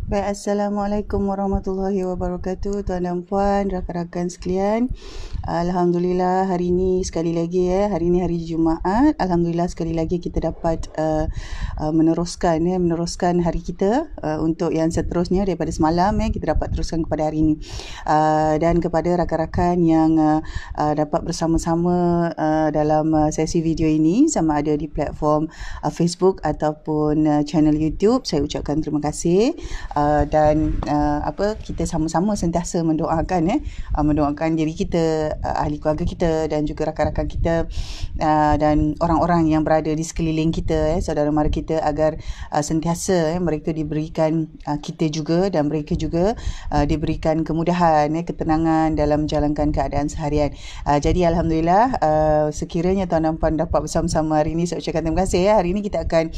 Baik, Assalamualaikum warahmatullahi wabarakatuh, tuan dan puan, rakan-rakan sekalian. Alhamdulillah hari ini sekali lagi hari ini hari Jumaat. Alhamdulillah sekali lagi kita dapat meneruskan hari kita untuk yang seterusnya daripada semalam kita dapat teruskan kepada hari ini. Dan kepada rakan-rakan yang dapat bersama-sama dalam sesi video ini, sama ada di platform Facebook ataupun channel YouTube, saya ucapkan terima kasih. Dan kita sama-sama sentiasa mendoakan mendoakan diri kita, ahli keluarga kita dan juga rakan-rakan kita dan orang-orang yang berada di sekeliling kita, saudara mara kita, agar sentiasa mereka diberikan kita juga dan mereka juga diberikan kemudahan, ketenangan dalam menjalankan keadaan seharian. Jadi Alhamdulillah, sekiranya tuan dan puan dapat bersama-sama hari ini, saya ucapkan terima kasih. Hari ini kita akan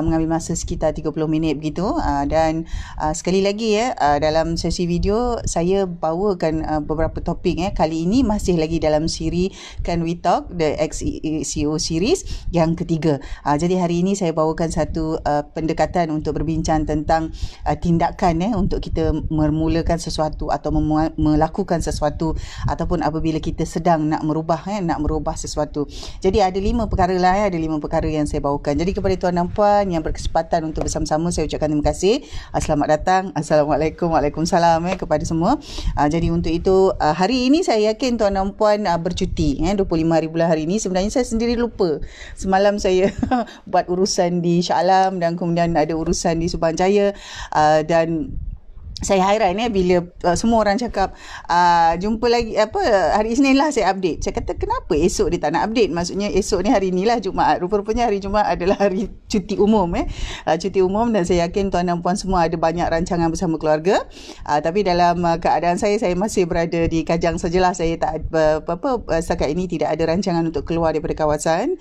mengambil masa sekitar 30 minit begitu, dan sekali lagi dalam sesi video saya bawakan beberapa topik. Kali ini masih lagi dalam siri Can We Talk, the ex-CEO series yang ketiga. Jadi hari ini saya bawakan satu pendekatan untuk berbincang tentang tindakan untuk kita memulakan sesuatu atau melakukan sesuatu, ataupun apabila kita sedang nak merubah sesuatu. Jadi ada 5 perkara lah, ada 5 perkara yang saya bawakan. Jadi kepada tuan dan puan yang berkesempatan untuk bersama-sama, saya ucapkan terima kasih. Selamat datang. Assalamualaikum, waalaikumsalam kepada semua. Jadi untuk itu hari ini saya yakin tuan dan puan bercuti 25 hari bulan hari ini. Sebenarnya saya sendiri lupa. Semalam saya buat urusan di Shah Alam dan kemudian ada urusan di Subang Jaya, dan saya hairan bila semua orang cakap jumpa lagi hari Isnin lah saya update. Saya kata kenapa esok dia tak nak update? Maksudnya esok ni hari ni lah Jumaat. Rupa-rupanya hari Jumaat adalah hari cuti umum cuti umum, dan saya yakin tuan dan puan semua ada banyak rancangan bersama keluarga. Tapi dalam keadaan saya masih berada di Kajang sajalah. Saya tak setakat ini tidak ada rancangan untuk keluar daripada kawasan.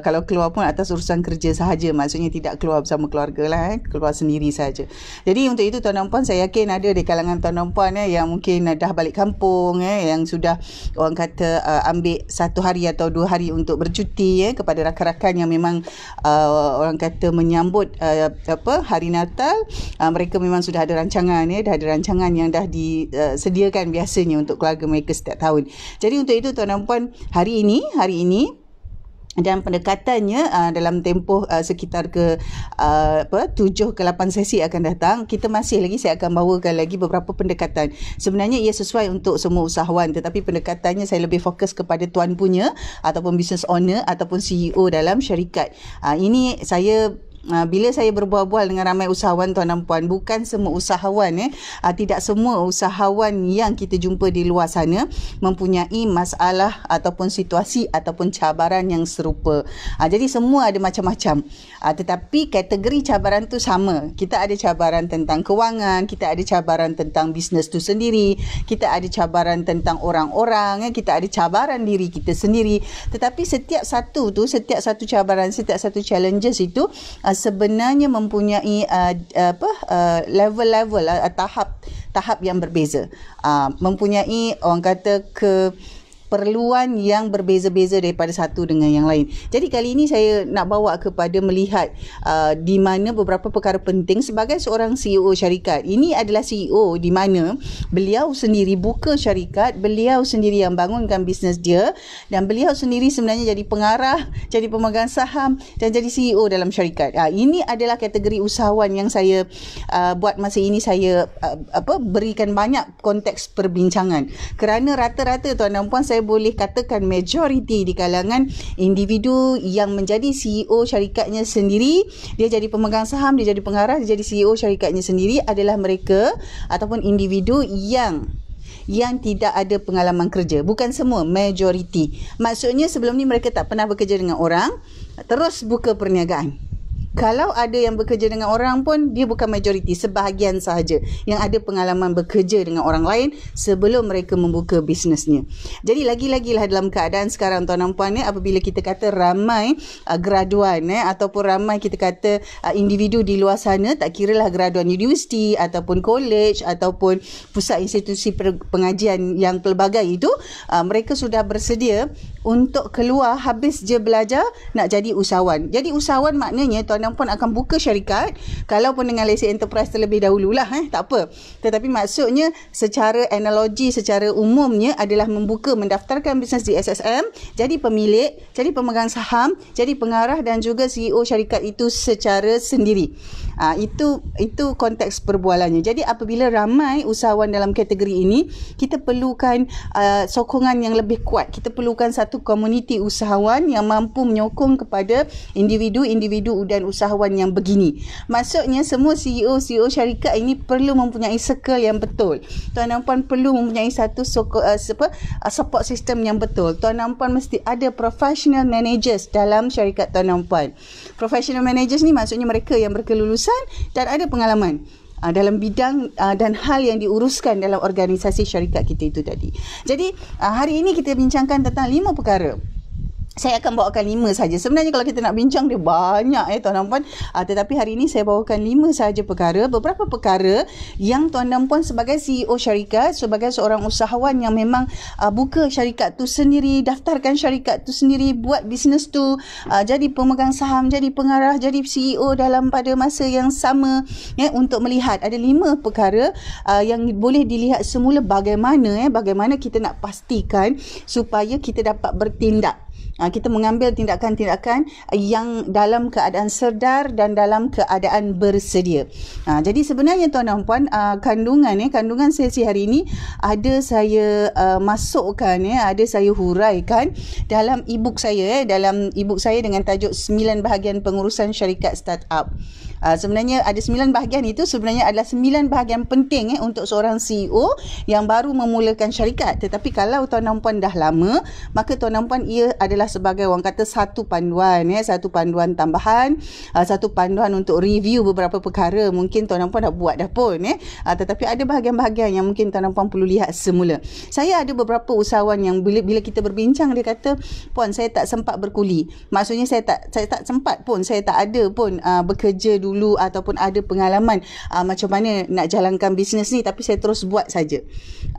Kalau keluar pun atas urusan kerja sahaja, maksudnya tidak keluar bersama keluarga lah, keluar sendiri saja. Jadi untuk itu tuan dan puan, saya yakin ada di kalangan tuan dan puan yang mungkin dah balik kampung, yang sudah orang kata ambil 1 hari atau 2 hari untuk bercuti, kepada rakan-rakan yang memang orang kata menyambut hari Natal. Mereka memang sudah ada rancangan, dah ada rancangan yang dah disediakan biasanya untuk keluarga mereka setiap tahun. Jadi untuk itu tuan dan puan, hari ini dan pendekatannya dalam tempoh sekitar 7 ke 8 sesi akan datang, kita masih lagi, saya akan bawakan lagi beberapa pendekatan. Sebenarnya ia sesuai untuk semua usahawan, tetapi pendekatannya saya lebih fokus kepada tuan punya ataupun business owner ataupun CEO dalam syarikat. Ini saya bila saya berbual-bual dengan ramai usahawan tuan dan puan, bukan semua usahawan tidak semua usahawan yang kita jumpa di luar sana mempunyai masalah ataupun situasi ataupun cabaran yang serupa. Jadi semua ada macam-macam, tetapi kategori cabaran tu sama. Kita ada cabaran tentang kewangan, kita ada cabaran tentang bisnes tu sendiri, kita ada cabaran tentang orang-orang, kita ada cabaran diri kita sendiri. Tetapi setiap satu cabaran, setiap satu challenges itu sebenarnya mempunyai level-level, tahap yang berbeza, mempunyai orang kata perluan yang berbeza-beza daripada satu dengan yang lain. Jadi kali ini saya nak bawa kepada melihat di mana beberapa perkara penting sebagai seorang CEO syarikat. Ini adalah CEO di mana beliau sendiri buka syarikat, beliau sendiri yang bangunkan bisnes dia, dan beliau sendiri sebenarnya jadi pengarah, jadi pemegang saham dan jadi CEO dalam syarikat. Ini adalah kategori usahawan yang saya buat masa ini saya berikan banyak konteks perbincangan, kerana rata-rata tuan dan puan, saya boleh katakan majoriti di kalangan individu yang menjadi CEO syarikatnya sendiri, dia jadi pemegang saham, dia jadi pengarah, dia jadi CEO syarikatnya sendiri, adalah mereka ataupun individu yang tidak ada pengalaman kerja. Bukan semua, majoriti. Maksudnya sebelum ni mereka tak pernah bekerja dengan orang, terus buka perniagaan. Kalau ada yang bekerja dengan orang pun, dia bukan majoriti, sebahagian sahaja yang ada pengalaman bekerja dengan orang lain sebelum mereka membuka bisnesnya. Jadi lagi-lagi lah dalam keadaan sekarang tuan dan puan, apabila kita kata ramai graduan ataupun ramai kita kata individu di luar sana, tak kiralah graduan universiti ataupun college ataupun pusat institusi pengajian yang pelbagai itu, mereka sudah bersedia untuk keluar habis je belajar nak jadi usahawan. Jadi usahawan maknanya tuan tuan dan puan akan buka syarikat, kalau pun dengan lesen enterprise terlebih dahululah, tak apa. Tetapi maksudnya secara analogi, secara umumnya adalah mendaftarkan bisnes di SSM, jadi pemilik, jadi pemegang saham, jadi pengarah dan juga CEO syarikat itu secara sendiri. Itu konteks perbualannya. Jadi apabila ramai usahawan dalam kategori ini, kita perlukan sokongan yang lebih kuat. Kita perlukan satu komuniti usahawan yang mampu menyokong kepada individu-individu dan usahawan yang begini. Maksudnya semua CEO syarikat ini perlu mempunyai circle yang betul. Tuan dan puan perlu mempunyai satu support system yang betul. Tuan dan puan mesti ada professional managers dalam syarikat tuan dan puan. Professional managers ni maksudnya mereka yang berkelulusan dan ada pengalaman dalam bidang dan hal yang diuruskan dalam organisasi syarikat kita itu tadi. Jadi hari ini kita bincangkan tentang 5 perkara. Saya akan bawakan 5 saja. Sebenarnya kalau kita nak bincang dia banyak tuan dan puan. Tetapi hari ini saya bawakan 5 saja perkara. Beberapa perkara yang tuan dan puan sebagai CEO syarikat, sebagai seorang usahawan yang memang buka syarikat tu sendiri, daftarkan syarikat tu sendiri, buat bisnes tu, jadi pemegang saham, jadi pengarah, jadi CEO dalam pada masa yang sama, untuk melihat ada 5 perkara yang boleh dilihat semula bagaimana kita nak pastikan supaya kita dapat bertindak. Kita mengambil tindakan-tindakan yang dalam keadaan sedar dan dalam keadaan bersedia. Jadi sebenarnya tuan dan puan, kandungan sesi hari ini ada saya masukkan, ada saya huraikan dalam e-book saya, dengan tajuk 9 bahagian pengurusan syarikat startup. Sebenarnya ada 9 bahagian itu sebenarnya adalah 9 bahagian penting untuk seorang CEO yang baru memulakan syarikat. Tetapi kalau tuan dan puan dah lama, maka tuan dan puan ia adalah sebagai orang kata satu panduan, satu panduan tambahan, satu panduan untuk review beberapa perkara. Mungkin tuan dan puan dah buat dah pun, tetapi ada bahagian-bahagian yang mungkin tuan dan puan perlu lihat semula. Saya ada beberapa usahawan yang bila kita berbincang, dia kata, puan saya tak sempat berkuli. Maksudnya saya tak sempat pun, saya tak ada pun bekerja dulu ataupun ada pengalaman macam mana nak jalankan bisnes ni, tapi saya terus buat saja.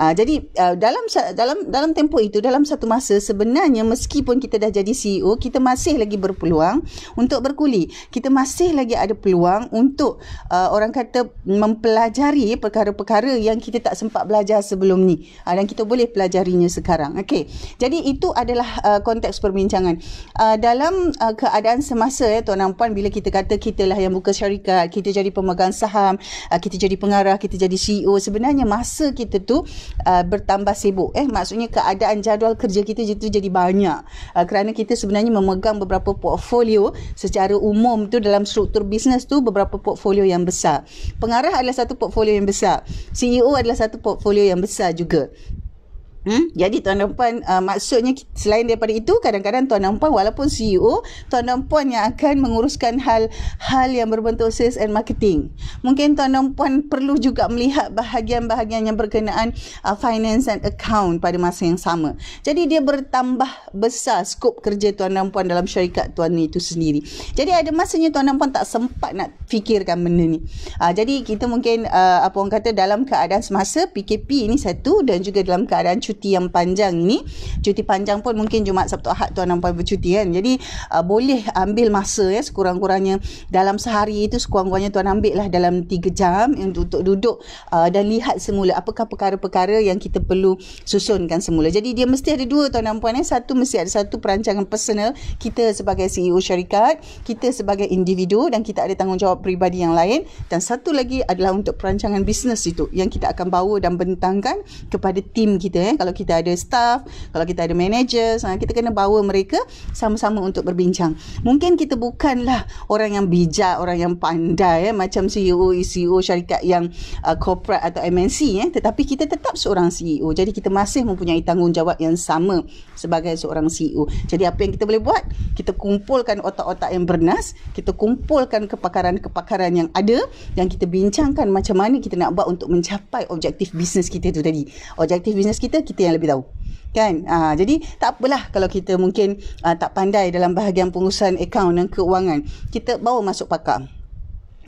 Jadi dalam tempoh itu, dalam satu masa, sebenarnya meskipun kita dah jadi CEO, kita masih lagi berpeluang untuk berkuli. Kita masih lagi ada peluang untuk orang kata mempelajari perkara-perkara yang kita tak sempat belajar sebelum ni, dan kita boleh pelajarinya sekarang. Okey. Jadi itu adalah konteks perbincangan. Dalam keadaan semasa, tuan dan puan, bila kita kata kita lah yang buka syarikat, kita jadi pemegang saham, kita jadi pengarah, kita jadi CEO, sebenarnya masa kita tu bertambah sibuk. Maksudnya keadaan jadual kerja kita itu jadi banyak. Kerana kita sebenarnya memegang beberapa portfolio secara umum tu dalam struktur bisnes tu, beberapa portfolio yang besar. Pengarah adalah satu portfolio yang besar. CEO adalah satu portfolio yang besar juga. Jadi tuan dan puan, maksudnya selain daripada itu, kadang-kadang tuan dan puan walaupun CEO, tuan dan puan yang akan menguruskan hal yang berbentuk sales and marketing. Mungkin tuan dan puan perlu juga melihat bahagian-bahagian yang berkenaan finance and account pada masa yang sama. Jadi dia bertambah besar skop kerja tuan dan puan dalam syarikat tuan itu sendiri. Jadi ada masanya tuan dan puan tak sempat nak fikirkan benda ni. Jadi kita mungkin apa orang kata, dalam keadaan semasa PKP ini satu, dan juga dalam keadaan cuti yang panjang ini, cuti panjang pun mungkin Jumaat, Sabtu, Ahad tuan dan puan bercuti kan. Jadi boleh ambil masa sekurang-kurangnya dalam sehari itu, sekurang-kurangnya tuan ambil lah dalam 3 jam untuk duduk dan lihat semula apakah perkara-perkara yang kita perlu susunkan semula. Jadi dia mesti ada 2 tuan dan puan. Satu, mesti ada satu perancangan personal kita sebagai CEO syarikat, kita sebagai individu, dan kita ada tanggungjawab peribadi yang lain. Dan satu lagi adalah untuk perancangan bisnes itu yang kita akan bawa dan bentangkan kepada tim kita. Kalau kita ada staff, kalau kita ada managers, kita kena bawa mereka sama-sama untuk berbincang. Mungkin kita bukanlah orang yang bijak, orang yang pandai macam CEO syarikat yang corporate atau MNC, tetapi kita tetap seorang CEO. Jadi kita masih mempunyai tanggungjawab yang sama sebagai seorang CEO. Jadi apa yang kita boleh buat? Kita kumpulkan otak-otak yang bernas, kita kumpulkan kepakaran-kepakaran yang ada, dan kita bincangkan macam mana kita nak buat untuk mencapai objektif bisnes kita tu tadi. Objektif bisnes kita yang lebih tahu kan. Jadi tak apalah kalau kita mungkin tak pandai dalam bahagian pengurusan akaun dan keuangan, kita bawa masuk pakar.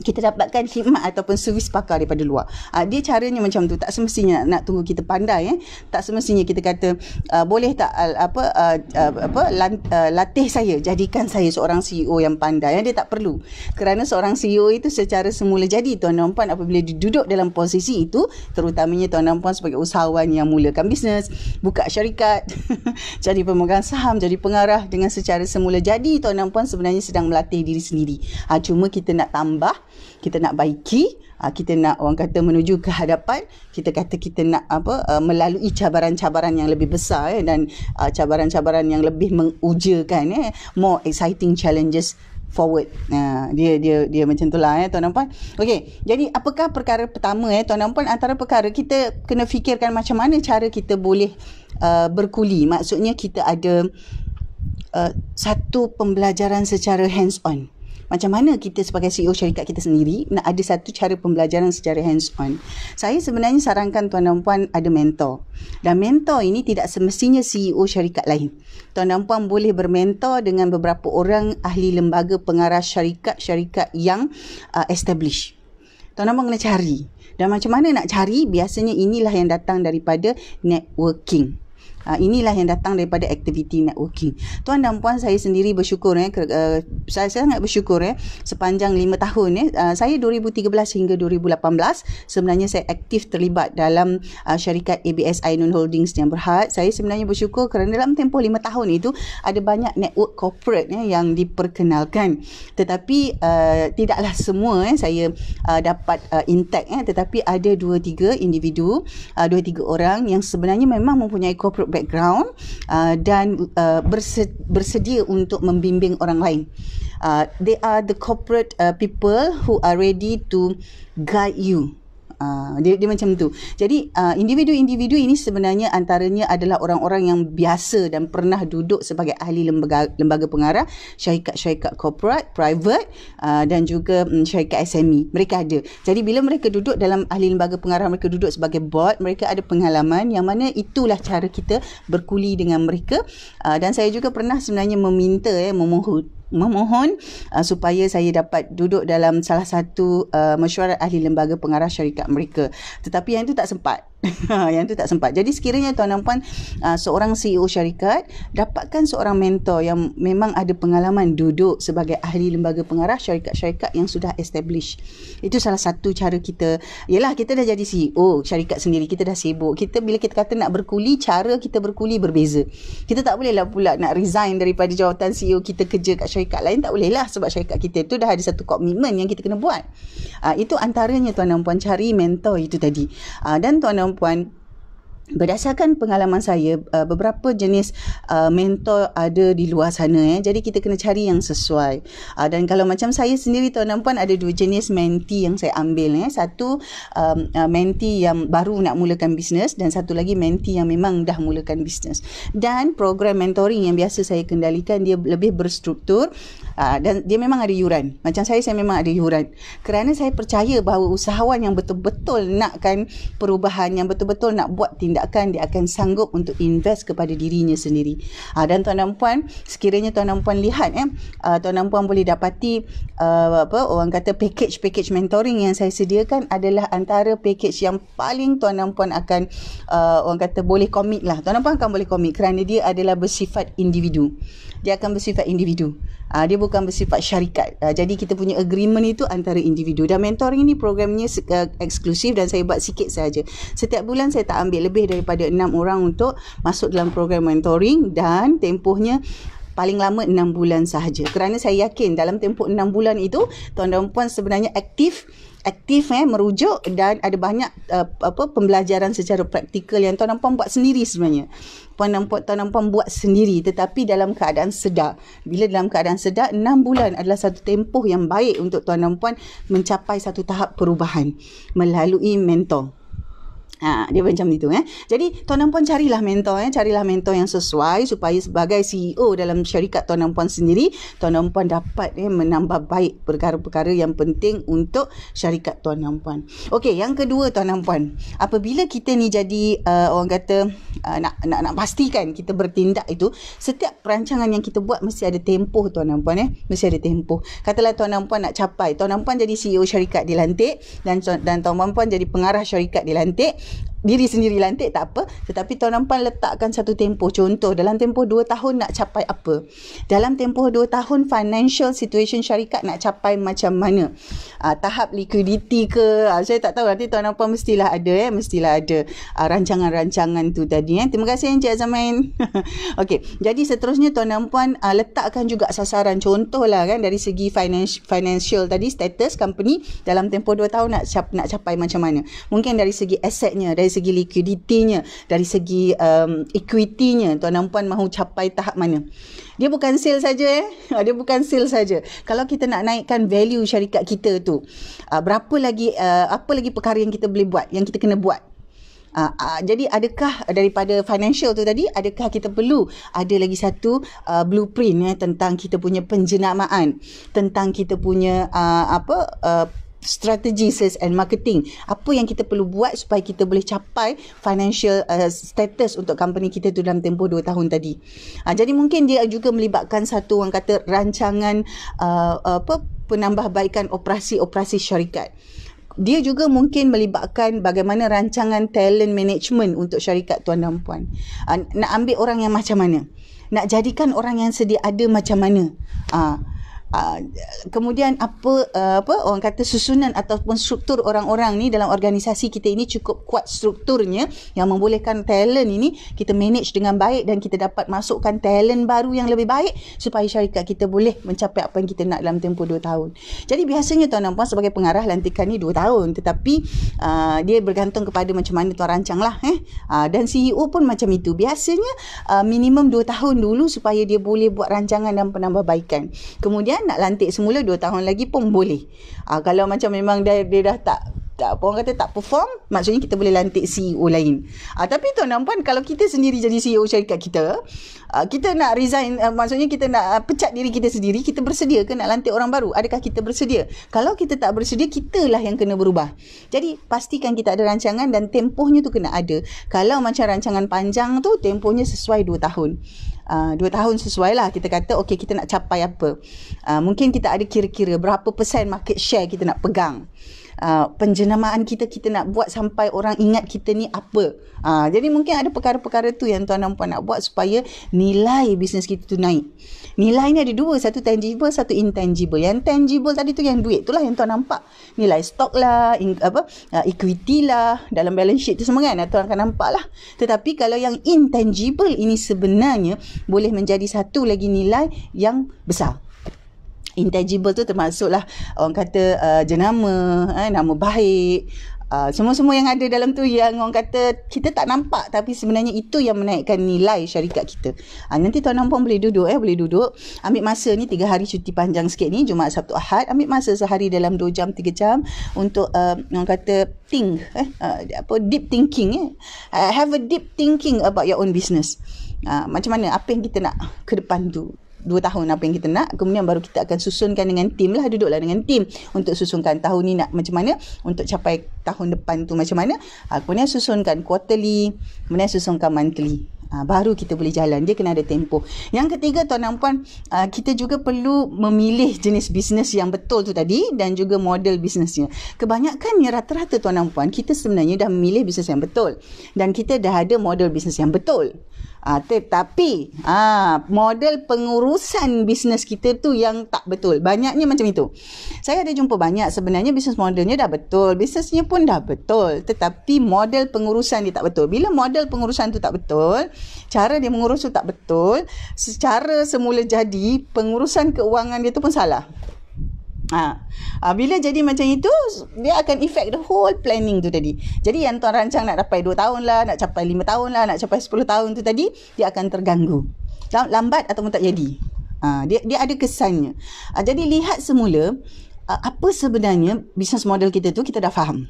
kita dapatkan khidmat ataupun servis pakar daripada luar. Dia caranya macam tu. Tak semestinya nak tunggu kita pandai. Tak semestinya kita kata boleh tak latih saya, jadikan saya seorang CEO yang pandai. Dia tak perlu. Kerana seorang CEO itu secara semula jadi, tuan dan puan, apabila duduk dalam posisi itu, terutamanya tuan dan puan sebagai usahawan yang mulakan bisnes, buka syarikat, jadi pemegang saham, jadi pengarah, dengan secara semula jadi, tuan dan puan sebenarnya sedang melatih diri sendiri. Cuma kita nak tambah, kita nak baiki, kita nak, orang kata, menuju ke hadapan, kita kata kita nak melalui cabaran-cabaran yang lebih besar dan cabaran-cabaran yang lebih mengujakan, more exciting challenges forward. Dia macam itulah tuan dan puan. Okey, jadi apakah perkara pertama tuan dan puan? Antara perkara kita kena fikirkan macam mana cara kita boleh berkuli. Maksudnya kita ada satu pembelajaran secara hands on. Macam mana kita sebagai CEO syarikat kita sendiri nak ada satu cara pembelajaran secara hands on. Saya sebenarnya sarankan tuan dan puan ada mentor. Dan mentor ini tidak semestinya CEO syarikat lain. Tuan dan puan boleh bermentor dengan beberapa orang ahli lembaga pengarah syarikat-syarikat yang established. Tuan dan puan kena cari. Dan macam mana nak cari? Biasanya inilah yang datang daripada networking. Inilah yang datang daripada aktiviti networking. Tuan dan puan, saya sendiri bersyukur saya sangat bersyukur sepanjang 5 tahun saya 2013 hingga 2018 sebenarnya saya aktif terlibat dalam syarikat ABS Ainun Holdings yang Berhad. Saya sebenarnya bersyukur kerana dalam tempoh 5 tahun itu ada banyak network corporate yang diperkenalkan. Tetapi tidaklah semua saya dapat intact tetapi ada 2-3 individu, 2-3 orang yang sebenarnya memang mempunyai corporate background dan bersedia untuk membimbing orang lain. They are the corporate people who are ready to guide you. Dia macam tu. Jadi individu-individu ini sebenarnya antaranya adalah orang-orang yang biasa dan pernah duduk sebagai ahli lembaga pengarah, syarikat-syarikat corporate, private dan juga syarikat SME. Mereka ada. Jadi bila mereka duduk dalam ahli lembaga pengarah, mereka duduk sebagai board, mereka ada pengalaman yang mana itulah cara kita berkuli dengan mereka. Dan saya juga pernah sebenarnya meminta memohon supaya saya dapat duduk dalam salah satu mesyuarat ahli lembaga pengarah syarikat mereka. Tetapi yang itu tak sempat. Yang tu tak sempat. Jadi sekiranya tuan dan puan seorang CEO syarikat, dapatkan seorang mentor yang memang ada pengalaman duduk sebagai ahli lembaga pengarah syarikat-syarikat yang sudah established. Itu salah satu cara kita. Yelah, kita dah jadi CEO syarikat sendiri, kita dah sibuk. Bila kita kata nak berkuli, cara kita berkuli berbeza. Kita tak boleh lah pula nak resign daripada jawatan CEO kita kerja kat syarikat lain. Tak boleh lah, sebab syarikat kita tu dah ada satu komitmen yang kita kena buat. Itu antaranya tuan dan puan, cari mentor itu tadi. Dan tuan dan puan, berdasarkan pengalaman saya, beberapa jenis mentor ada di luar sana. Jadi kita kena cari yang sesuai. Dan kalau macam saya sendiri tuan dan puan, ada 2 jenis mentee yang saya ambil. Satu mentee yang baru nak mulakan bisnes, dan satu lagi mentee yang memang dah mulakan bisnes. Dan program mentoring yang biasa saya kendalikan, dia lebih berstruktur. Dan dia memang ada yuran. Macam saya memang ada yuran. Kerana saya percaya bahawa usahawan yang betul-betul nakkan perubahan, yang betul-betul nak buat tindakan, dia akan sanggup untuk invest kepada dirinya sendiri. Dan tuan dan puan, sekiranya tuan dan puan lihat tuan dan puan boleh dapati orang kata package mentoring yang saya sediakan adalah antara package yang paling tuan dan puan akan orang kata boleh komit lah. Tuan dan puan akan boleh komit kerana dia adalah bersifat individu. Dia akan bersifat individu. Dia bukan bersifat syarikat. Jadi kita punya agreement itu antara individu. Dan mentoring ini programnya eksklusif dan saya buat sikit saja. Setiap bulan saya tak ambil lebih daripada 6 orang untuk masuk dalam program mentoring, dan tempohnya paling lama 6 bulan sahaja. Kerana saya yakin dalam tempoh 6 bulan itu tuan dan puan sebenarnya aktif merujuk, dan ada banyak pembelajaran secara praktikal yang tuan dan puan buat sendiri sebenarnya. Tuan dan puan buat sendiri, tetapi dalam keadaan sedar. Bila dalam keadaan sedar, 6 bulan adalah satu tempoh yang baik untuk tuan dan puan mencapai satu tahap perubahan melalui mentor. Dia macam itu. Jadi tuan dan puan carilah mentor. Carilah mentor yang sesuai supaya sebagai CEO dalam syarikat tuan dan puan sendiri, tuan dan puan dapat menambah baik perkara-perkara yang penting untuk syarikat tuan dan puan. Okey, yang kedua tuan dan puan, apabila kita ni jadi orang kata nak pastikan kita bertindak itu, setiap perancangan yang kita buat mesti ada tempoh tuan dan puan. Mesti ada tempoh. Katalah tuan dan puan nak capai, tuan dan puan jadi CEO syarikat dilantik dan tuan dan puan jadi pengarah syarikat dilantik, diri sendiri lantik tak apa, tetapi tuan dan puan letakkan satu tempoh. Contoh, dalam tempoh 2 tahun nak capai apa, dalam tempoh 2 tahun financial situation syarikat nak capai macam mana, tahap liquidity ke, saya tak tahu, nanti tuan dan puan mestilah ada mestilah ada rancangan-rancangan tu tadi. Terima kasih Encik Azamin. Okey, jadi seterusnya tuan dan puan letakkan juga sasaran. Contohlah kan, dari segi financial tadi, status company dalam tempoh 2 tahun nak capai macam mana. Mungkin dari segi asetnya, dari segi liquidity-nya, dari segi equity-nya, tuan dan puan mahu capai tahap mana. Dia bukan sale saja dia bukan sale saja. Kalau kita nak naikkan value syarikat kita tu, berapa lagi apa lagi perkara yang kita boleh buat, yang kita kena buat. Jadi adakah daripada financial tu tadi, adakah kita perlu ada lagi satu blueprint tentang kita punya penjenamaan, tentang kita punya strategi sales and marketing, apa yang kita perlu buat supaya kita boleh capai financial status untuk company kita tu dalam tempoh 2 tahun tadi. Jadi mungkin dia juga melibatkan satu orang kata rancangan penambahbaikan operasi syarikat. Dia juga mungkin melibatkan bagaimana rancangan talent management untuk syarikat tuan dan puan. Nak ambil orang yang macam mana, nak jadikan orang yang sedia ada macam mana. Kemudian apa orang kata susunan ataupun struktur orang-orang ni dalam organisasi kita ini cukup kuat strukturnya yang membolehkan talent ini kita manage dengan baik dan kita dapat masukkan talent baru yang lebih baik supaya syarikat kita boleh mencapai apa yang kita nak dalam tempoh 2 tahun. Jadi biasanya tuan dan puan sebagai pengarah lantikan ni 2 tahun, tetapi dia bergantung kepada macam mana tuan rancang lah. Dan CEO pun macam itu. Biasanya minimum 2 tahun dulu supaya dia boleh buat rancangan dan penambahbaikan. Kemudian nak lantik semula 2 tahun lagi pun boleh. Kalau macam memang dia dah tak orang kata tak perform, maksudnya kita boleh lantik CEO lain. Tapi tuan dan puan, kalau kita sendiri jadi CEO syarikat kita, kita nak resign, maksudnya kita nak pecat diri kita sendiri, kita bersedia ke nak lantik orang baru? Adakah kita bersedia? Kalau kita tak bersedia, kitalah yang kena berubah. Jadi pastikan kita ada rancangan dan tempohnya tu kena ada. Kalau macam rancangan panjang tu, tempohnya sesuai 2 tahun. 2 tahun sesuai lah. Kita kata okey, kita nak capai apa, mungkin kita ada kira-kira berapa persen market share kita nak pegang, penjenamaan kita nak buat sampai orang ingat kita ni apa. Jadi mungkin ada perkara-perkara tu yang tuan dan puan nak buat supaya nilai bisnes kita tu naik. Nilai ni ada 2, satu tangible, satu intangible. Yang tangible tadi tu yang duit, itulah yang tuan nampak. Nilai stok lah, equity lah, dalam balance sheet tu semua kan, tuan akan nampak lah. Tetapi kalau yang intangible ini sebenarnya boleh menjadi satu lagi nilai yang besar. Intangible tu termasuklah orang kata jenama, nama baik, semua-semua yang ada dalam tu yang orang kata kita tak nampak, tapi sebenarnya itu yang menaikkan nilai syarikat kita. Nanti tuan dan puan boleh duduk ambil masa ni 3 hari cuti panjang sikit ni, Jumaat, Sabtu, Ahad, ambil masa sehari dalam 2 jam 3 jam untuk orang kata deep thinking. Have a deep thinking about your own business. Macam mana, apa yang kita nak ke depan tu 2 tahun, apa yang kita nak. Kemudian baru kita akan susunkan dengan tim lah, duduklah dengan tim untuk susunkan tahun ni nak macam mana, untuk capai tahun depan tu macam mana. Kemudian susunkan quarterly, kemudian susunkan monthly. Baru kita boleh jalan. Dia kena ada tempoh. Yang ketiga tuan dan puan, kita juga perlu memilih jenis bisnes yang betul tu tadi dan juga model bisnesnya. Kebanyakannya rata-rata tuan dan puan, kita sebenarnya dah memilih bisnes yang betul dan kita dah ada model bisnes yang betul. Tetapi model pengurusan bisnes kita tu yang tak betul. Banyaknya macam itu. Saya ada jumpa banyak sebenarnya bisnes modelnya dah betul, bisnesnya pun dah betul, tetapi model pengurusan dia tak betul. Bila model pengurusan tu tak betul, cara dia mengurus tu tak betul, secara semula jadi pengurusan keuangan dia tu pun salah. Bila jadi macam itu, dia akan affect the whole planning tu tadi. Jadi yang tuan rancang nak capai 2 tahun lah, nak capai 5 tahun lah, nak capai 10 tahun tu tadi, dia akan terganggu, lambat ataupun tak jadi. Dia ada kesannya. Jadi lihat semula apa sebenarnya business model kita tu kita dah faham.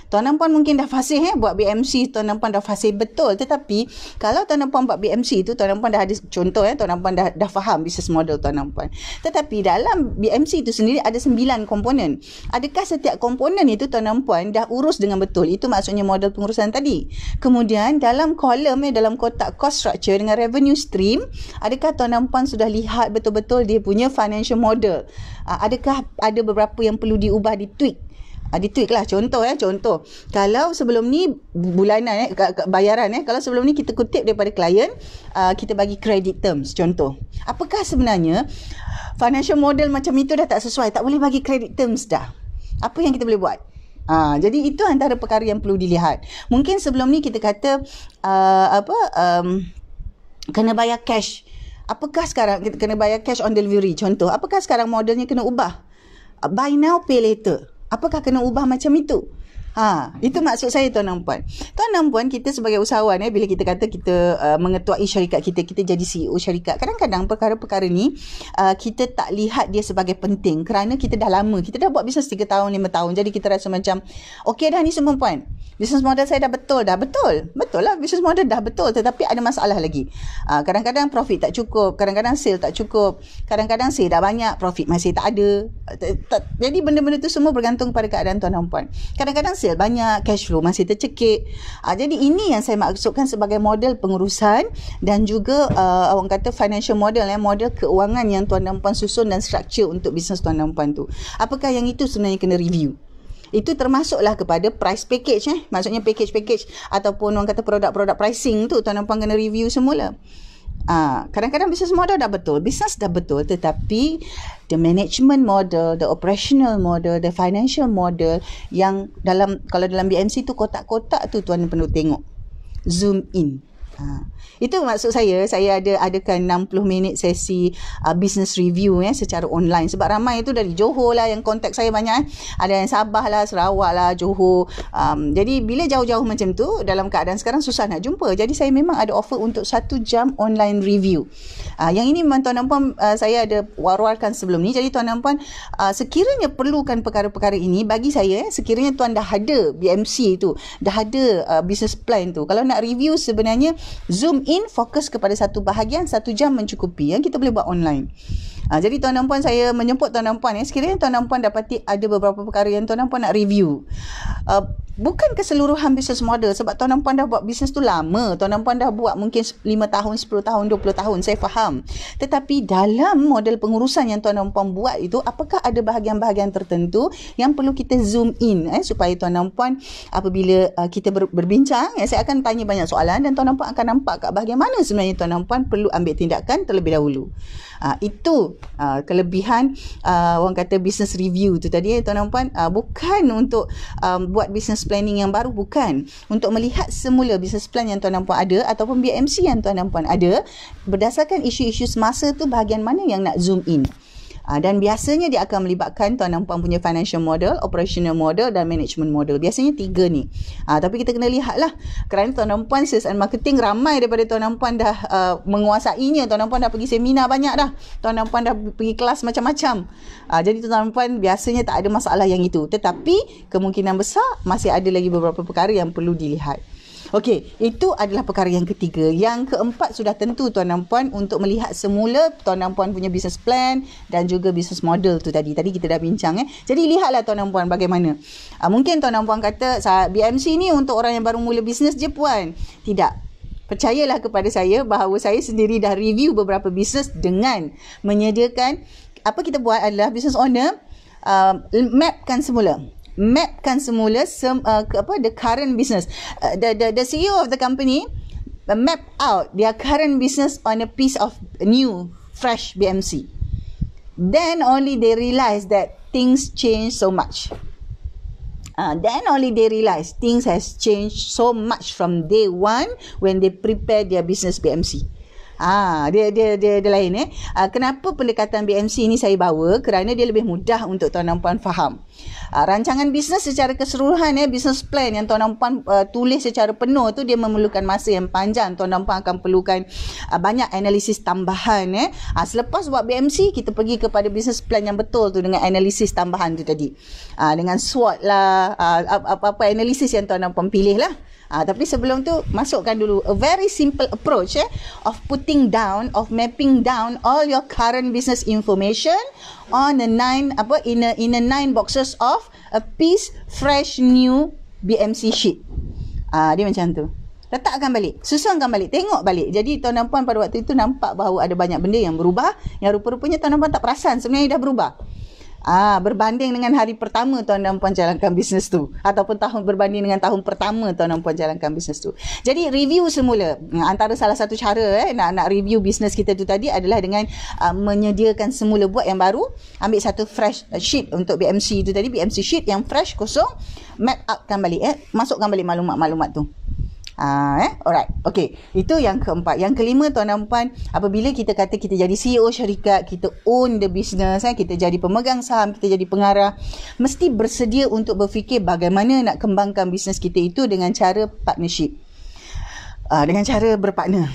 Tuan dan puan mungkin dah fasih buat BMC, tuan dan puan dah fasih betul. Tetapi kalau tuan dan puan buat BMC tu, tuan dan puan dah ada contoh tuan dan puan dah faham business model tuan dan puan. Tetapi dalam BMC itu sendiri ada 9 komponen. Adakah setiap komponen itu tuan dan puan dah urus dengan betul? Itu maksudnya model pengurusan tadi. Kemudian dalam kolom dalam kotak cost structure dengan revenue stream, adakah tuan dan puan sudah lihat betul-betul dia punya financial model? Adakah ada beberapa yang perlu diubah, ditweak? Ditweak lah. Contoh kalau sebelum ni bulanan bayaran kalau sebelum ni kita kutip daripada klien, kita bagi credit terms. Contoh, apakah sebenarnya financial model macam itu dah tak sesuai, tak boleh bagi credit terms dah? Apa yang kita boleh buat? Jadi itu antara perkara yang perlu dilihat. Mungkin sebelum ni kita kata kena bayar cash. Apakah sekarang kita kena bayar cash on delivery? Contoh, apakah sekarang modelnya kena ubah? Buy now, pay later. Apakah kena ubah macam itu? Itu maksud saya tuan dan puan. Tuan dan puan, kita sebagai usahawan bila kita kata kita mengetuai syarikat kita jadi CEO syarikat, kadang-kadang perkara-perkara ni kita tak lihat dia sebagai penting kerana kita dah lama, kita dah buat bisnes 3 tahun 5 tahun. Jadi kita rasa macam okey dah ni semua puan. Business model saya dah betul dah. Betul lah, business model dah betul, tetapi ada masalah lagi. Kadang-kadang profit tak cukup, kadang-kadang sale tak cukup, kadang-kadang sale dah banyak, profit masih tak ada. Jadi benda-benda tu semua bergantung pada keadaan tuan dan puan. Kadang-kadang sale banyak, cash flow masih tercekik. Jadi ini yang saya maksudkan sebagai model pengurusan dan juga orang kata financial model, model keuangan yang tuan dan puan susun dan structure untuk bisnes tuan dan puan tu. Apakah yang itu sebenarnya kena review? Itu termasuklah kepada price package maksudnya package ataupun orang kata produk-produk pricing tu tuan dan puan kena review semula. Kadang-kadang business model dah betul, business dah betul, tetapi the management model, the operational model, the financial model yang kalau dalam BMC tu kotak-kotak tu tuan perlu tengok, zoom in. Itu maksud saya adakan 60 minit sesi business review secara online, sebab ramai itu dari Johor lah yang kontak saya banyak. Ada yang Sabah lah, Sarawak lah, Johor. Jadi bila jauh-jauh macam tu, dalam keadaan sekarang susah nak jumpa. Jadi saya memang ada offer untuk 1 jam online review. Yang ini memang tuan dan puan saya ada war-warkan sebelum ni. Jadi tuan dan puan sekiranya perlukan perkara-perkara ini, bagi saya sekiranya tuan dah ada BMC tu, dah ada business plan tu, kalau nak review sebenarnya zoom in, fokus kepada satu bahagian, 1 jam mencukupi. Yang kita boleh buat online. Jadi tuan dan puan, saya menjemput tuan dan puan sekiranya tuan dan puan dapati ada beberapa perkara yang tuan dan puan nak review. Bukan keseluruhan business model, sebab tuan dan puan dah buat bisnes tu lama. Tuan dan puan dah buat mungkin 5 tahun, 10 tahun, 20 tahun, saya faham. Tetapi dalam model pengurusan yang tuan dan puan buat itu, apakah ada bahagian-bahagian tertentu yang perlu kita zoom in supaya tuan dan puan apabila kita berbincang, saya akan tanya banyak soalan dan tuan dan puan akan nampak kat bahagian mana sebenarnya tuan dan puan perlu ambil tindakan terlebih dahulu. Itu kelebihan orang kata business review tu tadi tuan dan puan. Bukan untuk buat business planning yang baru, bukan. Untuk melihat semula business plan yang tuan dan puan ada ataupun BMC yang tuan dan puan ada, berdasarkan isu-isu semasa tu bahagian mana yang nak zoom in. Dan biasanya dia akan melibatkan tuan dan puan punya financial model, operational model dan management model. Biasanya 3 ni. Tapi kita kena lihat lah. Kerana tuan dan puan sales and marketing ramai daripada tuan dan puan dah menguasainya. Tuan dan puan dah pergi seminar banyak dah. Tuan dan puan dah pergi kelas macam-macam. Jadi tuan dan puan biasanya tak ada masalah yang itu. Tetapi kemungkinan besar masih ada lagi beberapa perkara yang perlu dilihat. Okey, itu adalah perkara yang ketiga. Yang keempat sudah tentu tuan dan puan untuk melihat semula tuan dan puan punya business plan dan juga business model tu tadi. Tadi kita dah bincang Jadi lihatlah tuan dan puan bagaimana. Mungkin tuan dan puan kata BMC ni untuk orang yang baru mula bisnes je puan. Tidak. Percayalah kepada saya bahawa saya sendiri dah review beberapa bisnes dengan menyediakan, apa kita buat adalah business owner mapkan semula the current business. The CEO of the company map out their current business on a piece of new fresh BMC. Then only they realize that things change so much. Then only they realize things has changed so much from day one when they prepare their business BMC. Dia lain Kenapa pendekatan BMC ni saya bawa? Kerana dia lebih mudah untuk tuan dan puan faham. Rancangan bisnes secara keseluruhan business plan yang tuan dan puan tulis secara penuh tu, dia memerlukan masa yang panjang. Tuan dan puan akan perlukan banyak analisis tambahan. Selepas buat BMC, kita pergi kepada business plan yang betul tu dengan analisis tambahan tu tadi. Dengan SWOT lah, apa analisis yang tuan dan puan pilih lah. Tapi sebelum tu, masukkan dulu a very simple approach of putting down, of mapping down all your current business information on the 9 boxes of a piece fresh new BMC sheet. Dia macam tu. Letakkan balik, susunkan balik, tengok balik. Jadi tuan dan puan pada waktu itu nampak bahawa ada banyak benda yang berubah, yang rupa-rupanya tuan dan puan tak perasan sebenarnya dah berubah. Berbanding dengan hari pertama tuan dan puan jalankan bisnes tu, ataupun berbanding dengan tahun pertama tuan dan puan jalankan bisnes tu. Jadi review semula. Antara salah satu cara nak review bisnes kita tu tadi adalah dengan menyediakan semula, buat yang baru, ambil satu fresh sheet untuk BMC tu tadi, BMC sheet yang fresh, kosong, map outkan balik, masukkan balik maklumat-maklumat tu. Alright. Okay. Itu yang keempat. Yang kelima, tuan dan puan, apabila kita kata kita jadi CEO syarikat, kita own the business, kita jadi pemegang saham, kita jadi pengarah, mesti bersedia untuk berfikir bagaimana nak kembangkan bisnes kita itu dengan cara partnership. Dengan cara berpartner.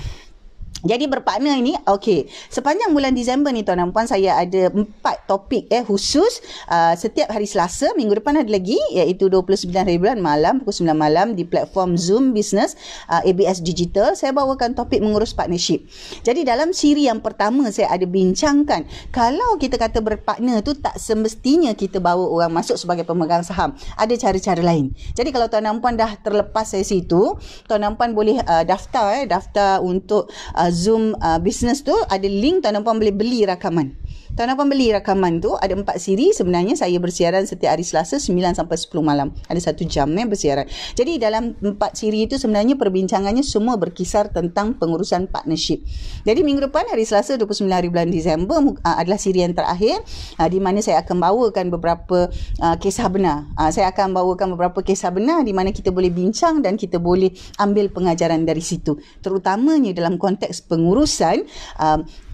Jadi berpartner ini, okey. Sepanjang bulan Disember ni tuan dan puan, saya ada 4 topik khusus setiap hari Selasa. Minggu depan ada lagi, iaitu 29 hari bulan malam, pukul 9 malam di platform Zoom Business ABS Digital. Saya bawakan topik mengurus partnership. Jadi dalam siri yang pertama, saya ada bincangkan, kalau kita kata berpartner tu tak semestinya kita bawa orang masuk sebagai pemegang saham. Ada cara-cara lain. Jadi kalau tuan dan puan dah terlepas sesi tu, tuan dan puan boleh daftar untuk Zoom business tu, ada link, tuan dan puan boleh beli rakaman. Tuan dan puan beli rakaman tu, ada 4 siri. Sebenarnya saya bersiaran setiap hari Selasa 9 sampai 10 malam. Ada 1 jam bersiaran. Jadi dalam 4 siri itu sebenarnya perbincangannya semua berkisar tentang pengurusan partnership. Jadi minggu depan hari Selasa 29 hari bulan Disember adalah siri yang terakhir, di mana saya akan bawakan beberapa kisah benar. Saya akan bawakan beberapa kisah benar di mana kita boleh bincang dan kita boleh ambil pengajaran dari situ. Terutamanya dalam konteks pengurusan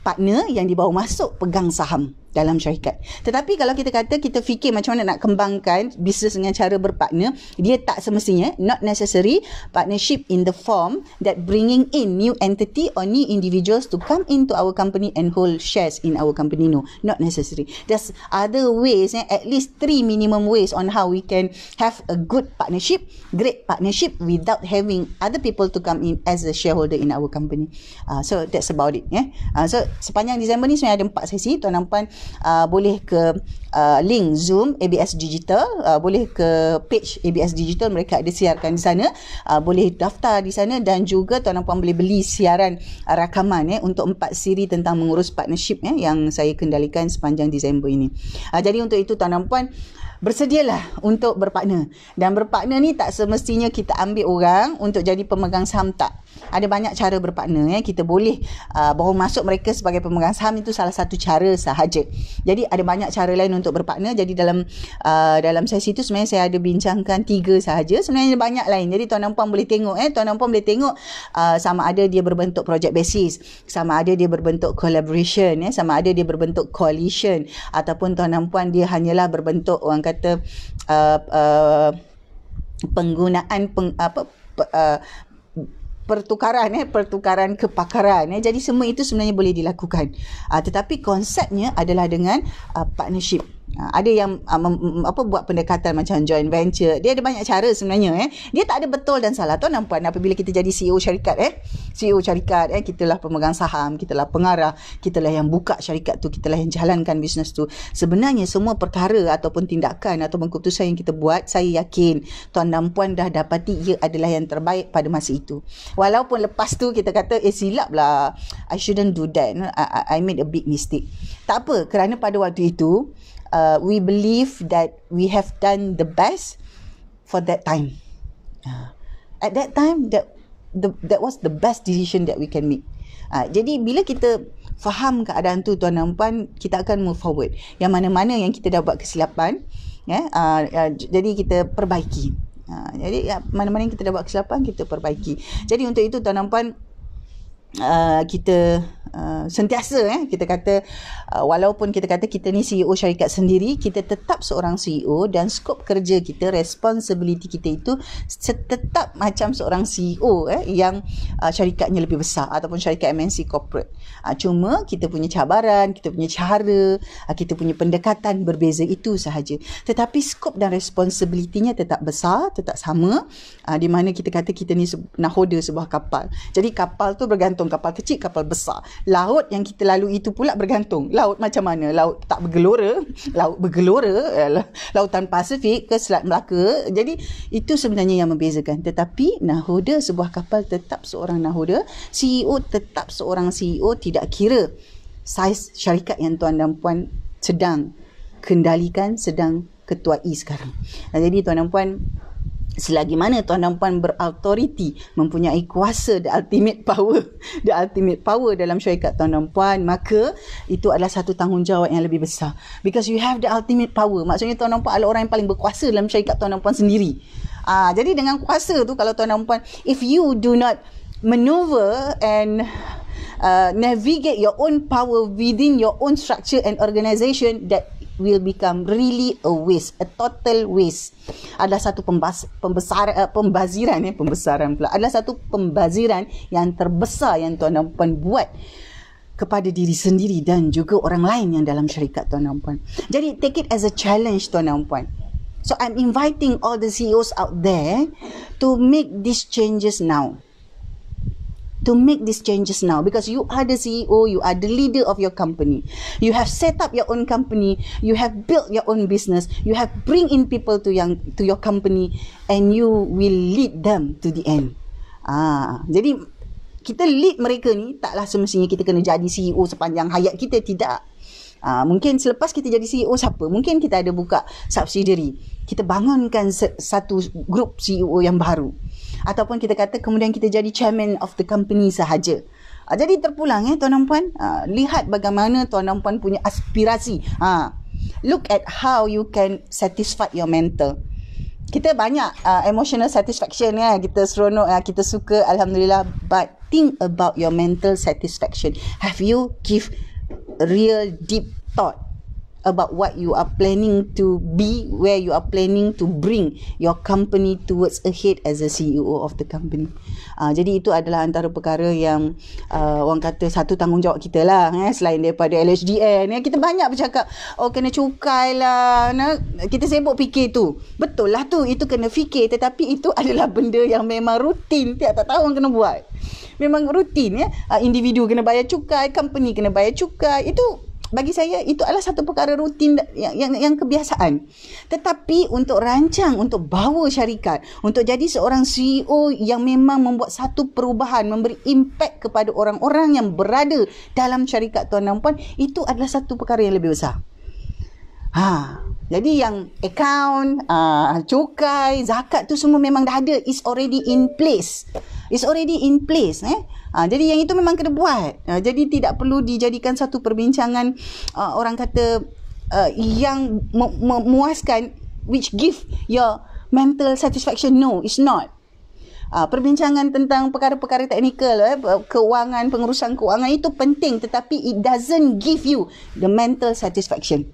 partner yang dibawa masuk pegang saham dalam syarikat. Tetapi kalau kita kata kita fikir macam mana nak kembangkan bisnes dengan cara berpartner, dia tak semestinya, not necessary, partnership in the form that bringing in new entity or new individuals to come into our company and hold shares in our company. No, not necessary. There's other ways, at least 3 minimum ways on how we can have a good partnership, great partnership without having other people to come in as a shareholder in our company. So that's about it. So sepanjang Disember ni sebenarnya ada 4 sesi. Tuan dan puan boleh ke link Zoom ABS Digital, boleh ke page ABS Digital, mereka ada siarkan di sana, boleh daftar di sana, dan juga tuan dan puan boleh beli siaran rakaman untuk 4 siri tentang mengurus partnership yang saya kendalikan sepanjang Disember ini. Jadi untuk itu tuan dan puan, bersedialah untuk berpartner. Dan berpartner ni tak semestinya kita ambil orang untuk jadi pemegang saham, tak. Ada banyak cara berpartner. Kita boleh bawa masuk mereka sebagai pemegang saham, itu salah satu cara sahaja. Jadi ada banyak cara lain untuk berpartner. Jadi dalam sesi itu sebenarnya saya ada bincangkan 3 sahaja. Sebenarnya banyak lain. Jadi tuan dan puan boleh tengok, tuan dan puan boleh tengok sama ada dia berbentuk project basis, sama ada dia berbentuk collaboration, sama ada dia berbentuk coalition, ataupun tuan dan puan dia hanyalah berbentuk, orang kata, penggunaan pertukaran kepakaran. Jadi semua itu sebenarnya boleh dilakukan. Tetapi konsepnya adalah dengan partnership. Ada yang buat pendekatan macam joint venture. Dia ada banyak cara sebenarnya. Dia tak ada betul dan salah. Tuan dan puan, apabila kita jadi CEO syarikat, kitalah pemegang saham, kitalah pengarah, kitalah yang buka syarikat tu, kitalah yang jalankan bisnes tu. Sebenarnya semua perkara ataupun tindakan ataupun keputusan yang kita buat, saya yakin tuan dan puan dah dapati ia adalah yang terbaik pada masa itu. Walaupun lepas tu kita kata, silap lah, I shouldn't do that, I made a big mistake. Tak apa, kerana pada waktu itu we believe that we have done the best for that time. At that time, that was the best decision that we can make. Jadi bila kita faham keadaan tu tuan dan puan, kita akan move forward. Yang mana-mana yang kita dah buat kesilapan, jadi kita perbaiki. Jadi mana-mana yang kita dah buat kesilapan, kita perbaiki. Jadi untuk itu tuan dan puan, kita sentiasa kita kata walaupun kita kata kita ni CEO syarikat sendiri, kita tetap seorang CEO dan skop kerja kita, responsibility kita itu tetap macam seorang CEO yang syarikatnya lebih besar ataupun syarikat MNC corporate. Cuma kita punya cabaran, kita punya cara, kita punya pendekatan berbeza, itu sahaja. Tetapi skop dan responsibility-nya tetap besar, tetap sama, di mana kita kata kita ni nahoda sebuah kapal. Jadi kapal tu bergantung, kapal kecil, kapal besar. Laut yang kita lalui itu pula bergantung. Laut macam mana? Laut tak bergelora, laut bergelora, lautan Pasifik ke Selat Melaka. Jadi itu sebenarnya yang membezakan. Tetapi nahoda sebuah kapal tetap seorang nahoda, CEO tetap seorang CEO, tidak kira saiz syarikat yang tuan dan puan sedang kendalikan, sedang ketuai sekarang. Jadi tuan dan puan, selagi mana tuan dan puan berautoriti, mempunyai kuasa, the ultimate power dalam syarikat tuan dan puan, maka itu adalah satu tanggungjawab yang lebih besar. Because you have the ultimate power. Maksudnya tuan dan puan adalah orang yang paling berkuasa dalam syarikat tuan dan puan sendiri. Jadi dengan kuasa tu, kalau tuan dan puan, if you do not maneuver and navigate your own power within your own structure and organisation, that will become really a waste, a total waste. Adalah satu adalah satu pembaziran yang terbesar yang tuan dan puan buat kepada diri sendiri dan juga orang lain yang dalam syarikat tuan dan puan. Jadi take it as a challenge tuan dan puan. So I'm inviting all the CEOs out there to make these changes now. Because you are the CEO, you are the leader of your company. You have set up your own company, you have built your own business, you have bring in people to your company, and you will lead them to the end. Jadi kita lead mereka ni taklah semestinya kita kena jadi CEO sepanjang hayat kita, tidak. Mungkin selepas kita jadi CEO siapa? Mungkin kita ada buka subsidiary. Kita bangunkan satu grup CEO yang baru. Ataupun kita kata kemudian kita jadi chairman of the company sahaja. Jadi terpulang tuan dan puan, lihat bagaimana tuan dan puan punya aspirasi. Look at how you can satisfy your mental. Kita banyak emotional satisfaction, kita seronok, kita suka, alhamdulillah, but think about your mental satisfaction. Have you give real deep thought about what you are planning to be, where you are planning to bring your company towards ahead as a CEO of the company. Jadi itu adalah antara perkara yang orang kata satu tanggungjawab kita lah, selain daripada LHDN. Kita banyak bercakap, kena cukai lah, kita sibuk fikir tu. Betul lah tu, itu kena fikir, tetapi itu adalah benda yang memang rutin, tiap tahun kena buat. Memang rutin individu kena bayar cukai, company kena bayar cukai. Itu bagi saya itu adalah satu perkara rutin yang kebiasaan. Tetapi untuk rancang, untuk bawa syarikat, untuk jadi seorang CEO yang memang membuat satu perubahan, memberi impact kepada orang-orang yang berada dalam syarikat tuan dan puan, itu adalah satu perkara yang lebih besar. Jadi yang account, cukai, zakat tu semua memang dah ada, is already in place. Jadi yang itu memang kena buat. Jadi tidak perlu dijadikan satu perbincangan orang kata yang memuaskan, which give your mental satisfaction. No, it's not. Perbincangan tentang perkara-perkara teknikal, keuangan, pengurusan keuangan itu penting, tetapi it doesn't give you the mental satisfaction.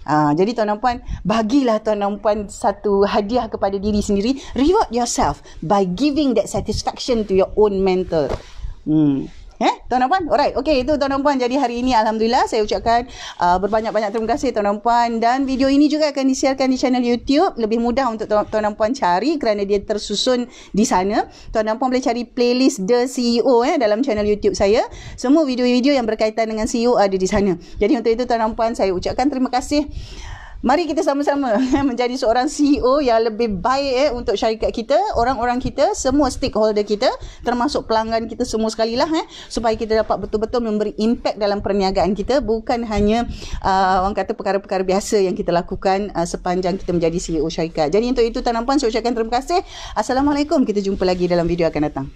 Jadi tuan dan puan, bagilah tuan dan puan satu hadiah kepada diri sendiri. Reward yourself by giving that satisfaction to your own mental. Tuan dan puan? Alright, okay, itu tuan dan puan. Jadi hari ini alhamdulillah saya ucapkan berbanyak-banyak terima kasih tuan dan puan, dan video ini juga akan disiarkan di channel YouTube. Lebih mudah untuk tuan dan puan cari kerana dia tersusun di sana. Tuan dan puan boleh cari playlist The CEO dalam channel YouTube saya. Semua video-video yang berkaitan dengan CEO ada di sana. Jadi untuk itu tuan dan puan, saya ucapkan terima kasih. Mari kita sama-sama menjadi seorang CEO yang lebih baik untuk syarikat kita, orang-orang kita, semua stakeholder kita, termasuk pelanggan kita semua sekali lah, supaya kita dapat betul-betul memberi impact dalam perniagaan kita, bukan hanya orang kata perkara-perkara biasa yang kita lakukan sepanjang kita menjadi CEO syarikat. Jadi untuk itu tuan dan puan, saya ucapkan terima kasih. Assalamualaikum, kita jumpa lagi dalam video akan datang.